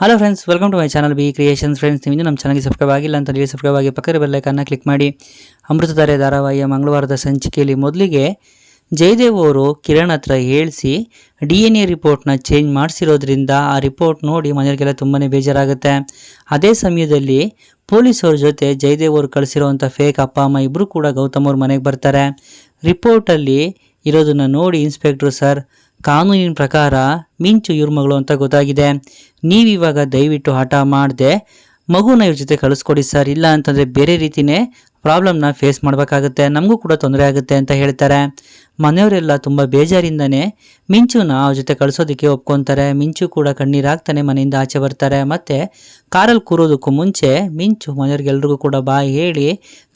Hello friends, welcome to my channel B creations. Friends, ನೀವು ನಮ್ಮ ಚಾನಲ್ಗೆ ಸಬ್ಸ್ಕ್ರೈಬ್ ಆಗಿಲ್ಲ ಅಂತ ಹೇಳಿ ಸಬ್ಸ್ಕ್ರೈಬ್ ಆಗಿ ಪಕ್ಕದ ಬೆಲ್ ಐಕಾನ್ನ ಕ್ಲಿಕ್ ಮಾಡಿ. ಅಮೃತಧಾರೆ ಧಾರಾವಾಹಿಯ ಮಂಗಳವಾರದ ಸಂಚಿಕೆಯಲ್ಲಿ ಮೊದಲಿಗೆ ಜಯದೇವ್ ಅವರು ಕಿರಣ್ ಹತ್ರ ಹೇಳಿಸಿ DNA ರಿಪೋರ್ಟ್ನ ಚೇಂಜ್ ಮಾಡಿಸಿರೋದ್ರಿಂದ ಆ ರಿಪೋರ್ಟ್ ನೋಡಿ ಮನೆಯವರಿಗೆಲ್ಲ ತುಂಬಾ ಬೇಜಾರಾಗುತ್ತೆ. ಅದೇ ಸಮಯದಲ್ಲಿ ಪೊಲೀಸವ್ರ ಜೊತೆ ಜಯದೇವ್ ಅವರು ಕಳಿಸಿರುವಂಥ ಫೇಕ್ ಅಪ್ಪ ಅಮ್ಮ ಇಬ್ಬರು ಕೂಡ ಗೌತಮ್ ಅವ್ರ ಮನೆಗೆ ಬರ್ತಾರೆ. ರಿಪೋರ್ಟಲ್ಲಿ ಇರೋದನ್ನು ನೋಡಿ ಇನ್ಸ್ಪೆಕ್ಟ್ರು, ಸರ್, ಕಾನೂನಿನ ಪ್ರಕಾರ ಮಿಂಚು ಇವ್ರ ಮಗಳು ಅಂತ ಗೊತ್ತಾಗಿದೆ. ನೀವಿವಾಗ ದಯವಿಟ್ಟು ಹಠ ಮಾಡದೆ ಮಗುನ ಇವ್ರ ಜೊತೆ ಕಳಿಸ್ಕೊಡಿ ಸರ್, ಇಲ್ಲ ಅಂತಂದರೆ ಬೇರೆ ರೀತಿಯೇ ಪ್ರಾಬ್ಲಮ್ನ ಫೇಸ್ ಮಾಡಬೇಕಾಗುತ್ತೆ, ನಮಗೂ ಕೂಡ ತೊಂದರೆ ಆಗುತ್ತೆ ಅಂತ ಹೇಳ್ತಾರೆ. ಮನೆಯವರೆಲ್ಲ ತುಂಬ ಬೇಜಾರಿಂದನೇ ಮಿಂಚುನ ಅವ್ರ ಜೊತೆ ಕಳಿಸೋದಕ್ಕೆ ಒಪ್ಕೊತಾರೆ. ಮಿಂಚು ಕೂಡ ಕಣ್ಣೀರಾಗ್ತಾನೆ ಮನೆಯಿಂದ ಆಚೆ ಬರ್ತಾರೆ. ಮತ್ತು ಕಾರಲ್ಲಿ ಕೂರೋದಕ್ಕೂ ಮುಂಚೆ ಮಿಂಚು ಮನೆಯವ್ರಿಗೆಲ್ರಿಗೂ ಕೂಡ ಬಾಯಿ ಹೇಳಿ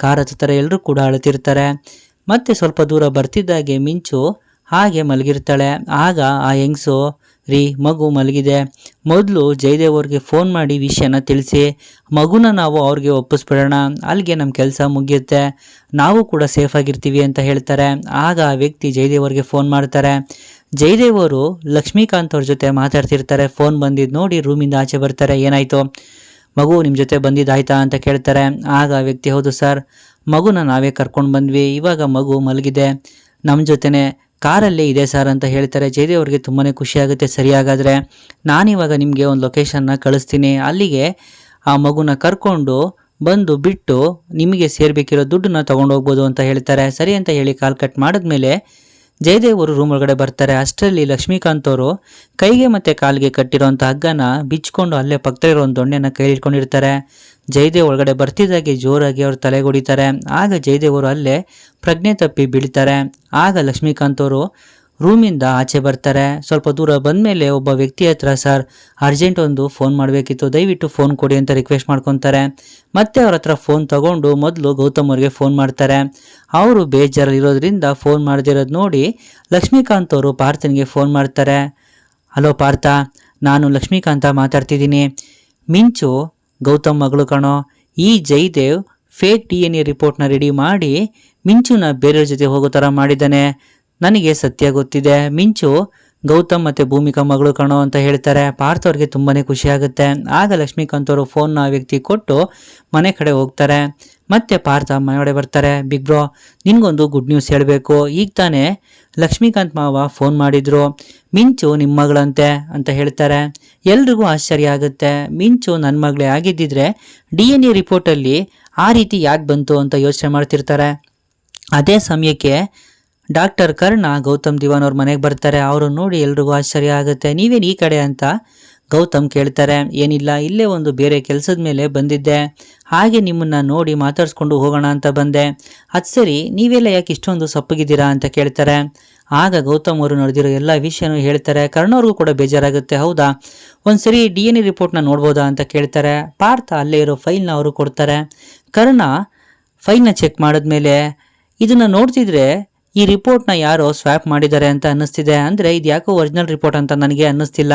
ಕಾರ್ ಹತ್ತಾರೆ. ಎಲ್ಲರೂ ಕೂಡ ಅಳ್ತಿರ್ತಾರೆ. ಮತ್ತು ಸ್ವಲ್ಪ ದೂರ ಬರ್ತಿದ್ದಾಗೆ ಮಿಂಚು ಹಾಗೆ ಮಲಗಿರ್ತಾಳೆ. ಆಗ ಆ ಹೆಂಗಸು, ರೀ, ಮಗು ಮಲಗಿದೆ, ಮೊದಲು ಜಯದೇವ್ ಅವ್ರಿಗೆ ಫೋನ್ ಮಾಡಿ ವಿಷಯನ ತಿಳಿಸಿ, ಮಗುನ ನಾವು ಅವ್ರಿಗೆ ಒಪ್ಪಿಸ್ಬಿಡೋಣ, ಅಲ್ಲಿಗೆ ನಮ್ಮ ಕೆಲಸ ಮುಗಿಯುತ್ತೆ, ನಾವು ಕೂಡ ಸೇಫಾಗಿರ್ತೀವಿ ಅಂತ ಹೇಳ್ತಾರೆ. ಆಗ ಆ ವ್ಯಕ್ತಿ ಜಯದೇವ್ ಅವ್ರಿಗೆ ಫೋನ್ ಮಾಡ್ತಾರೆ. ಜಯದೇವ್ ಅವರು ಲಕ್ಷ್ಮೀಕಾಂತ್ ಅವ್ರ ಜೊತೆ ಮಾತಾಡ್ತಿರ್ತಾರೆ. ಫೋನ್ ಬಂದಿದ್ದು ನೋಡಿ ರೂಮಿಂದ ಆಚೆ ಬರ್ತಾರೆ. ಏನಾಯಿತು, ಮಗು ನಿಮ್ಮ ಜೊತೆ ಬಂದಿದ್ದಾಯ್ತಾ ಅಂತ ಕೇಳ್ತಾರೆ. ಆಗ ಆ ವ್ಯಕ್ತಿ, ಹೌದು ಸರ್, ಮಗುನ ನಾವೇ ಕರ್ಕೊಂಡು ಬಂದ್ವಿ, ಇವಾಗ ಮಗು ಮಲಗಿದೆ, ನಮ್ಮ ಜೊತೆನೇ ಕಾರಲ್ಲೇ ಇದೆ ಸರ್ ಅಂತ ಹೇಳ್ತಾರೆ. ಜಯದೇವ್ ಅವ್ರಿಗೆ ತುಂಬಾ ಖುಷಿ ಆಗುತ್ತೆ. ಸರಿ, ಹಾಗಾದರೆ ನಾನಿವಾಗ ನಿಮಗೆ ಒಂದು ಲೊಕೇಶನ್ನ ಕಳಿಸ್ತೀನಿ, ಅಲ್ಲಿಗೆ ಆ ಮಗುನ ಕರ್ಕೊಂಡು ಬಂದು ಬಿಟ್ಟು ನಿಮಗೆ ಸೇರಬೇಕಿರೋ ದುಡ್ಡನ್ನ ತೊಗೊಂಡೋಗ್ಬೋದು ಅಂತ ಹೇಳ್ತಾರೆ. ಸರಿ ಅಂತ ಹೇಳಿ ಕಾಲ್ ಕಟ್ ಮಾಡಿದ್ಮೇಲೆ ಜಯದೇವ್ ಅವರು ರೂಮ್ ಒಳಗಡೆ ಬರ್ತಾರೆ. ಅಷ್ಟರಲ್ಲಿ ಲಕ್ಷ್ಮೀಕಾಂತ್ ಅವರು ಕೈಗೆ ಮತ್ತು ಕಾಲಿಗೆ ಕಟ್ಟಿರೋಂಥ ಹಗ್ಗನ ಬಿಚ್ಕೊಂಡು ಅಲ್ಲೇ ಪಕ್ಕದಲ್ಲಿರೋ ಒಂದು ದೊಣ್ಣೆನ ಕೈ ಇಟ್ಕೊಂಡಿರ್ತಾರೆ. ಜಯದೇವ್ ಒಳಗಡೆ ಬರ್ತಿದ್ದಾಗೆ ಜೋರಾಗಿ ಅವ್ರು ತಲೆಗೆ ಹೊಡಿತಾರೆ. ಆಗ ಜಯದೇವ್ ಅವರು ಅಲ್ಲೇ ಪ್ರಜ್ಞೆ ತಪ್ಪಿ ಬೀಳ್ತಾರೆ. ಆಗ ಲಕ್ಷ್ಮೀಕಾಂತ್ ಅವರು ರೂಮಿಂದ ಆಚೆ ಬರ್ತಾರೆ. ಸ್ವಲ್ಪ ದೂರ ಬಂದಮೇಲೆ ಒಬ್ಬ ವ್ಯಕ್ತಿ ಹತ್ರ, ಸರ್, ಅರ್ಜೆಂಟ್ ಒಂದು ಫೋನ್ ಮಾಡಬೇಕಿತ್ತು, ದಯವಿಟ್ಟು ಫೋನ್ ಕೊಡಿ ಅಂತ ರಿಕ್ವೆಸ್ಟ್ ಮಾಡ್ಕೊತಾರೆ. ಮತ್ತೆ ಅವ್ರ ಹತ್ರ ಫೋನ್ ತಗೊಂಡು ಮೊದಲು ಗೌತಮ್ ಅವ್ರಿಗೆ ಫೋನ್ ಮಾಡ್ತಾರೆ. ಅವರು ಬೇಜಾರಲ್ಲಿರೋದ್ರಿಂದ ಫೋನ್ ಮಾಡದಿರೋದು ನೋಡಿ ಲಕ್ಷ್ಮೀಕಾಂತ್ ಅವರು ಪಾರ್ಥನಿಗೆ ಫೋನ್ ಮಾಡ್ತಾರೆ. ಹಲೋ ಪಾರ್ಥ, ನಾನು ಲಕ್ಷ್ಮೀಕಾಂತ ಮಾತಾಡ್ತಿದ್ದೀನಿ. ಮಿಂಚು ಗೌತಮ್ ಮಗಳು ಕಣೋ. ಈ ಜಯದೇವ್ ಫೇಕ್ DNA ರಿಪೋರ್ಟ್ನ ರೆಡಿ ಮಾಡಿ ಮಿಂಚುನ ಬೇರೆಯವ್ರ ಜೊತೆ ಹೋಗೋ ಥರ ಮಾಡಿದ್ದಾನೆ. ನನಗೆ ಸತ್ಯ ಗೊತ್ತಿದೆ. ಮಿಂಚು ಗೌತಮ್ ಮತ್ತು ಭೂಮಿಕಾ ಮಗಳು ಕಣೋ ಅಂತ ಹೇಳ್ತಾರೆ. ಪಾರ್ಥ ಅವ್ರಿಗೆ ತುಂಬಾ ಖುಷಿ ಆಗುತ್ತೆ. ಆಗ ಲಕ್ಷ್ಮೀಕಾಂತ್ ಅವರು ಫೋನ್ನ ಆ ವ್ಯಕ್ತಿ ಕೊಟ್ಟು ಮನೆ ಕಡೆ ಹೋಗ್ತಾರೆ. ಮತ್ತೆ ಪಾರ್ಥ ಮನೆಯೊಳಗೆ ಬರ್ತಾರೆ. ಬಿಗ್ ಬ್ರೋ, ನಿನಗೊಂದು ಗುಡ್ ನ್ಯೂಸ್ ಹೇಳಬೇಕು. ಈಗ ತಾನೇ ಲಕ್ಷ್ಮೀಕಾಂತ್ ಮಾವ ಫೋನ್ ಮಾಡಿದ್ರು, ಮಿಂಚು ನಿಮ್ಮ ಮಗಳಂತೆ ಅಂತ ಹೇಳ್ತಾರೆ. ಎಲ್ರಿಗೂ ಆಶ್ಚರ್ಯ ಆಗುತ್ತೆ. ಮಿಂಚು ನನ್ನ ಮಗಳೇ ಆಗಿದ್ದಿದ್ರೆ DNA ರಿಪೋರ್ಟಲ್ಲಿ ಆ ರೀತಿ ಯಾಕೆ ಬಂತು ಅಂತ ಯೋಚನೆ ಮಾಡ್ತಿರ್ತಾರೆ. ಅದೇ ಸಮಯಕ್ಕೆ ಡಾಕ್ಟರ್ ಕರ್ಣ ಗೌತಮ್ ದಿವಾನ್ ಅವ್ರ ಮನೆಗೆ ಬರ್ತಾರೆ. ಅವರು ನೋಡಿ ಎಲ್ರಿಗೂ ಆಶ್ಚರ್ಯ ಆಗುತ್ತೆ. ನೀವೇನು ಈ ಕಡೆ ಅಂತ ಗೌತಮ್ ಕೇಳ್ತಾರೆ. ಏನಿಲ್ಲ, ಇಲ್ಲೇ ಒಂದು ಬೇರೆ ಕೆಲಸದ ಮೇಲೆ ಬಂದಿದ್ದೆ, ಹಾಗೆ ನಿಮ್ಮನ್ನು ನೋಡಿ ಮಾತಾಡ್ಸ್ಕೊಂಡು ಹೋಗೋಣ ಅಂತ ಬಂದೆ. ಅದು ಸರಿ, ನೀವೆಲ್ಲ ಯಾಕೆ ಇಷ್ಟೊಂದು ಸಪ್ಪಗಿದ್ದೀರಾ ಅಂತ ಕೇಳ್ತಾರೆ. ಆಗ ಗೌತಮ್ ಅವರು ನಡೆದಿರೋ ಎಲ್ಲ ವಿಷಯನೂ ಹೇಳ್ತಾರೆ. ಕರ್ಣವ್ರಿಗೂ ಕೂಡ ಬೇಜಾರಾಗುತ್ತೆ. ಹೌದಾ, ಒಂದು ಸರಿ DNA ರಿಪೋರ್ಟ್ನ ನೋಡ್ಬೋದಾ ಅಂತ ಕೇಳ್ತಾರೆ. ಪಾರ್ಥ ಅಲ್ಲೇ ಇರೋ ಫೈಲ್ನ ಅವರು ಕೊಡ್ತಾರೆ. ಕರ್ಣ ಫೈಲ್ನ ಚೆಕ್ ಮಾಡಿದ್ಮೇಲೆ ಇದನ್ನು ನೋಡ್ತಿದ್ರೆ ಈ ರಿಪೋರ್ಟ್ನ ಯಾರೋ ಸ್ವ್ಯಾಪ್ ಮಾಡಿದ್ದಾರೆ ಅಂತ ಅನ್ನಿಸ್ತಿದೆ. ಅಂದರೆ ಇದು ಯಾಕೋ ಒರಿಜಿನಲ್ ರಿಪೋರ್ಟ್ ಅಂತ ನನಗೆ ಅನ್ನಿಸ್ತಿಲ್ಲ.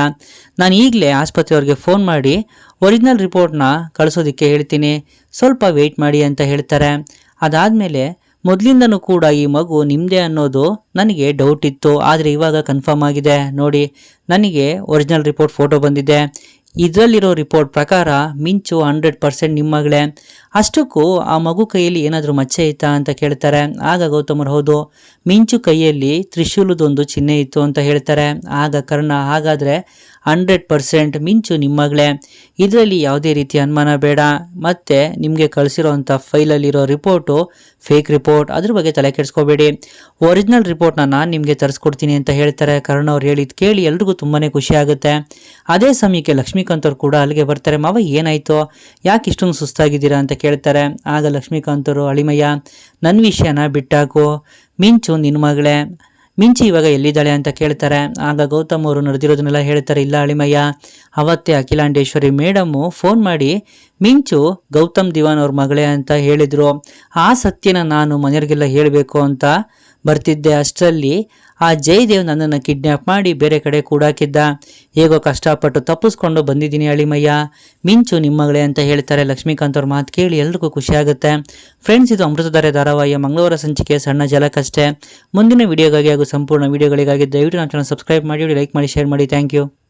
ನಾನು ಈಗಲೇ ಆಸ್ಪತ್ರೆಯವ್ರಿಗೆ ಫೋನ್ ಮಾಡಿ ಒರಿಜಿನಲ್ ರಿಪೋರ್ಟ್ನ ಕಳಿಸೋದಕ್ಕೆ ಹೇಳ್ತೀನಿ, ಸ್ವಲ್ಪ ವೆಯ್ಟ್ ಮಾಡಿ ಅಂತ ಹೇಳ್ತಾರೆ. ಅದಾದಮೇಲೆ ಮೊದಲಿಂದನೂ ಕೂಡ ಈ ಮಗು ನಿಮ್ಮದೇ ಅನ್ನೋದು ನನಗೆ ಡೌಟ್ ಇತ್ತು, ಆದರೆ ಇವಾಗ ಕನ್ಫರ್ಮ್ ಆಗಿದೆ. ನೋಡಿ, ನನಗೆ ಒರಿಜಿನಲ್ ರಿಪೋರ್ಟ್ ಫೋಟೋ ಬಂದಿದೆ. ಇದರಲ್ಲಿರೋ ರಿಪೋರ್ಟ್ ಪ್ರಕಾರ ಮಿಂಚು 100% ನಿಮ್ಮ ಮಗಳೇ. ಅಷ್ಟಕ್ಕೂ ಆ ಮಗು ಕೈಯಲ್ಲಿ ಏನಾದರೂ ಮಚ್ಚೆ ಇತ್ತಾ ಅಂತ ಕೇಳ್ತಾರೆ. ಆಗ ಗೌತಮರು, ಹೌದು, ಮಿಂಚು ಕೈಯಲ್ಲಿ ತ್ರಿಶೂಲದೊಂದು ಚಿಹ್ನೆ ಇತ್ತು ಅಂತ ಹೇಳ್ತಾರೆ. ಆಗ ಕರ್ಣ, ಹಾಗಾದರೆ 100% ಮಿಂಚು ನಿಮ್ಮ ಮಗಳೇ, ಇದರಲ್ಲಿ ಯಾವುದೇ ರೀತಿ ಅನುಮಾನ ಬೇಡ. ಮತ್ತು ನಿಮಗೆ ಕಳಿಸಿರೋವಂಥ ಫೈಲಲ್ಲಿರೋ ರಿಪೋರ್ಟು ಫೇಕ್ ರಿಪೋರ್ಟ್, ಅದ್ರ ಬಗ್ಗೆ ತಲೆ ಕೆಡಿಸ್ಕೋಬೇಡಿ, ಒರಿಜಿನಲ್ ರಿಪೋರ್ಟ್ನ ನಾನು ನಿಮಗೆ ತರಿಸ್ಕೊಡ್ತೀನಿ ಅಂತ ಹೇಳ್ತಾರೆ. ಕರ್ಣ ಅವ್ರು ಹೇಳಿದ್ದು ಕೇಳಿ ಎಲ್ರಿಗೂ ತುಂಬಾ ಖುಷಿ ಆಗುತ್ತೆ. ಅದೇ ಸಮಯಕ್ಕೆ ಲಕ್ಷ್ಮೀಕಾಂತ್ ಅವ್ರು ಕೂಡ ಅಲ್ಲಿಗೆ ಬರ್ತಾರೆ. ಮಾವ, ಏನಾಯಿತು, ಯಾಕೆ ಇಷ್ಟೊಂದು ಸುಸ್ತಾಗಿದ್ದೀರಾ ಅಂತ ಕೇಳ್ತಾರೆ. ಆಗ ಲಕ್ಷ್ಮೀಕಾಂತ್ ಅವರು, ಅಳಿಮಯ್ಯ, ನನ್ನ ವಿಷಯನ ಬಿಟ್ಟಾಕು, ಮಿಂಚು ನಿನ್ನ ಮಗಳೇ, ಮಿಂಚು ಇವಾಗ ಎಲ್ಲಿದ್ದಾಳೆ ಅಂತ ಕೇಳ್ತಾರೆ. ಆಗ ಗೌತಮ್ ಅವರು ನಡೆದಿರೋದನ್ನೆಲ್ಲ ಹೇಳ್ತಾರೆ. ಇಲ್ಲ ಅಳಿಮಯ್ಯ, ಅವತ್ತೇ ಅಖಿಲಾಂಡೇಶ್ವರಿ ಮೇಡಮ್ಮು ಫೋನ್ ಮಾಡಿ ಮಿಂಚು ಗೌತಮ್ ದಿವಾನ್ ಅವ್ರ ಮಗಳೇ ಅಂತ ಹೇಳಿದರು. ಆ ಸತ್ಯನ ನಾನು ಮನೆಯವ್ರಿಗೆಲ್ಲ ಹೇಳಬೇಕು ಅಂತ ಬರ್ತಿದ್ದೆ. ಅಷ್ಟರಲ್ಲಿ ಆ ಜಯದೇವ್ ನನ್ನನ್ನು ಕಿಡ್ನ್ಯಾಪ್ ಮಾಡಿ ಬೇರೆ ಕಡೆ ಕೂಡಾಕಿದ್ದ. ಹೇಗೋ ಕಷ್ಟಪಟ್ಟು ತಪ್ಪಿಸ್ಕೊಂಡು ಬಂದಿದ್ದೀನಿ ಅಳಿಮಯ್ಯ, ಮಿಂಚು ನಿಮ್ಮ ಮಗಳೇ ಅಂತ ಹೇಳ್ತಾರೆ. ಲಕ್ಷ್ಮೀಕಾಂತ್ ಅವ್ರ ಮಾತು ಕೇಳಿ ಎಲ್ರಿಗೂ ಖುಷಿ ಆಗುತ್ತೆ. ಫ್ರೆಂಡ್ಸ್, ಇದು ಅಮೃತಧಾರೆ ಧಾರಾವಾಹಿಯ ಮಂಗಳವಾರ ಸಂಚಿಕೆ ಸಣ್ಣ ಝಲಕಷ್ಟೇ. ಮುಂದಿನ ವಿಡಿಯೋಗಾಗಿ ಹಾಗೂ ಸಂಪೂರ್ಣ ವಿಡಿಯೋಗಳಿಗಾಗಿ ದಯವಿಟ್ಟು ನಮ್ಮ ಚಾನಲ್ ಸಬ್ಸ್ಕ್ರೈಬ್ ಮಾಡಿ, ಲೈಕ್ ಮಾಡಿ, ಶೇರ್ ಮಾಡಿ. Thank you.